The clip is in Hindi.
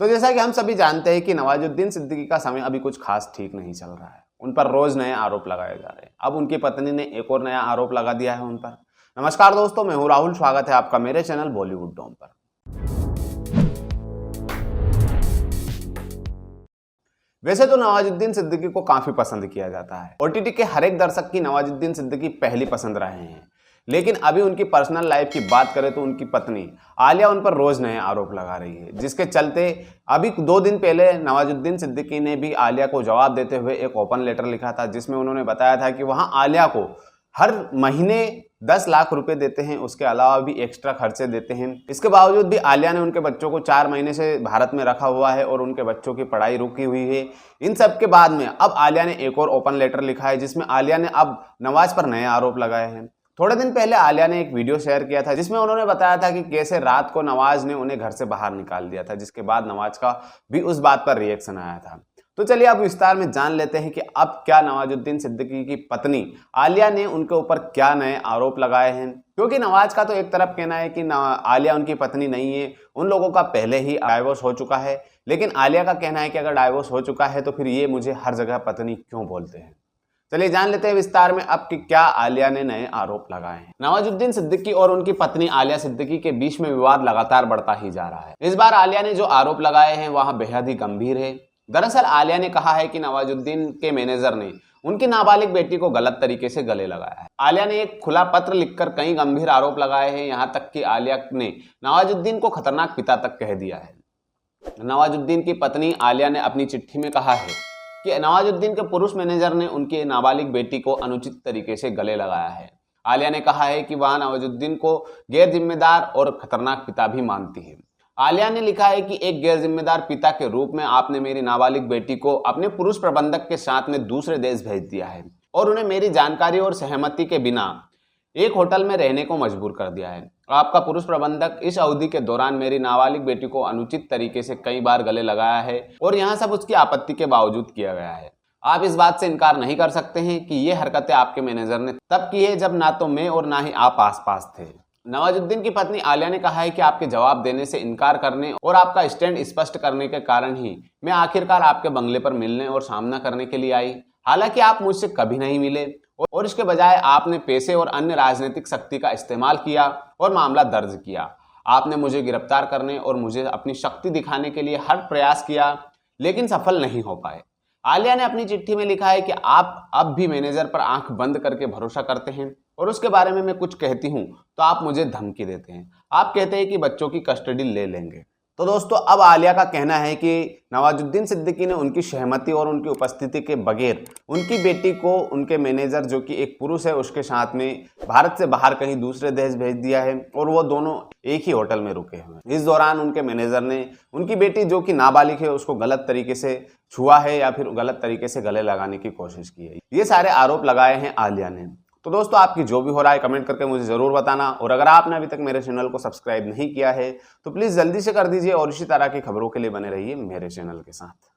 तो जैसा कि हम सभी जानते हैं कि नवाजुद्दीन सिद्दीकी का समय अभी कुछ खास ठीक नहीं चल रहा है। उन पर रोज नए आरोप लगाए जा रहे हैं। अब उनकी पत्नी ने एक और नया आरोप लगा दिया है उन पर। नमस्कार दोस्तों, मैं हूं राहुल। स्वागत है आपका मेरे चैनल बॉलीवुड डॉम पर। वैसे तो नवाजुद्दीन सिद्दीकी को काफी पसंद किया जाता है। ओटीटी के हर एक दर्शक की नवाजुद्दीन सिद्दीकी पहली पसंद रहे हैं। लेकिन अभी उनकी पर्सनल लाइफ की बात करें तो उनकी पत्नी आलिया उन पर रोज नए आरोप लगा रही है, जिसके चलते अभी 2 दिन पहले नवाजुद्दीन सिद्दीकी ने भी आलिया को जवाब देते हुए एक ओपन लेटर लिखा था, जिसमें उन्होंने बताया था कि वहां आलिया को हर महीने 10 लाख रुपए देते हैं, उसके अलावा भी एक्स्ट्रा खर्चे देते हैं। इसके बावजूद भी आलिया ने उनके बच्चों को 4 महीने से भारत में रखा हुआ है और उनके बच्चों की पढ़ाई रुकी हुई है। इन सब के बाद में अब आलिया ने एक और ओपन लेटर लिखा है, जिसमें आलिया ने अब नवाज पर नए आरोप लगाए हैं। थोड़े दिन पहले आलिया ने एक वीडियो शेयर किया था, जिसमें उन्होंने बताया था कि कैसे रात को नवाज ने उन्हें घर से बाहर निकाल दिया था, जिसके बाद नवाज का भी उस बात पर रिएक्शन आया था। तो चलिए अब विस्तार में जान लेते हैं कि अब क्या नवाजुद्दीन सिद्दीकी की पत्नी आलिया ने उनके ऊपर क्या नए आरोप लगाए हैं। क्योंकि नवाज का तो एक तरफ कहना है कि आलिया उनकी पत्नी नहीं है, उन लोगों का पहले ही डाइवोर्स हो चुका है। लेकिन आलिया का कहना है कि अगर डाइवोर्स हो चुका है तो फिर ये मुझे हर जगह पत्नी क्यों बोलते हैं। चलिए जान लेते हैं विस्तार में अब कि क्या आलिया ने नए आरोप लगाए हैं। नवाजुद्दीन सिद्दीकी और उनकी पत्नी आलिया सिद्दीकी के बीच में विवाद लगातार बढ़ता ही जा रहा है। इस बार आलिया ने जो आरोप लगाए हैं वह बेहद ही गंभीर है। दरअसल आलिया ने कहा है कि नवाजुद्दीन के मैनेजर ने उनकी नाबालिग बेटी को गलत तरीके से गले लगाया है। आलिया ने एक खुला पत्र लिखकर कई गंभीर आरोप लगाए हैं। यहाँ तक कि आलिया ने नवाजुद्दीन को खतरनाक पिता तक कह दिया है। नवाजुद्दीन की पत्नी आलिया ने अपनी चिट्ठी में कहा है कि नवाजुद्दीन के पुरुष मैनेजर ने उनकी नाबालिग बेटी को अनुचित तरीके से गले लगाया है। आलिया ने कहा है कि वह नवाजुद्दीन को गैर जिम्मेदार और खतरनाक पिता भी मानती है। आलिया ने लिखा है कि एक गैर जिम्मेदार पिता के रूप में आपने मेरी नाबालिग बेटी को अपने पुरुष प्रबंधक के साथ में दूसरे देश भेज दिया है और उन्हें मेरी जानकारी और सहमति के बिना एक होटल में रहने को मजबूर कर दिया है। आपका पुरुष प्रबंधक इस अवधि के दौरान मेरी नाबालिग बेटी को अनुचित तरीके से कई बार गले लगाया है और यह सब उसकी आपत्ति के बावजूद किया गया है। आप इस बात से इनकार नहीं कर सकते हैं कि ये हरकतें आपके मैनेजर ने तब की है जब ना तो मैं और ना ही आप आसपास थे। नवाजुद्दीन की पत्नी आलिया ने कहा है कि आपके जवाब देने से इनकार करने और आपका स्टैंड स्पष्ट करने के कारण ही मैं आखिरकार आपके बंगले पर मिलने और सामना करने के लिए आई। हालांकि आप मुझसे कभी नहीं मिले और इसके बजाय आपने पैसे और अन्य राजनीतिक शक्ति का इस्तेमाल किया और मामला दर्ज किया। आपने मुझे गिरफ्तार करने और मुझे अपनी शक्ति दिखाने के लिए हर प्रयास किया, लेकिन सफल नहीं हो पाए। आलिया ने अपनी चिट्ठी में लिखा है कि आप अब भी मैनेजर पर आंख बंद करके भरोसा करते हैं और उसके बारे में मैं कुछ कहती हूं तो आप मुझे धमकी देते हैं। आप कहते हैं कि बच्चों की कस्टडी ले लेंगे। तो दोस्तों अब आलिया का कहना है कि नवाजुद्दीन सिद्दीकी ने उनकी सहमति और उनकी उपस्थिति के बगैर उनकी बेटी को उनके मैनेजर, जो कि एक पुरुष है, उसके साथ में भारत से बाहर कहीं दूसरे देश भेज दिया है और वो दोनों एक ही होटल में रुके हुए। इस दौरान उनके मैनेजर ने उनकी बेटी, जो कि नाबालिग है, उसको गलत तरीके से छुआ है या फिर गलत तरीके से गले लगाने की कोशिश की है। ये सारे आरोप लगाए हैं आलिया ने। तो दोस्तों आपकी जो भी हो रहा है कमेंट करके मुझे ज़रूर बताना, और अगर आपने अभी तक मेरे चैनल को सब्सक्राइब नहीं किया है तो प्लीज़ जल्दी से कर दीजिए और इसी तरह की खबरों के लिए बने रहिए मेरे चैनल के साथ।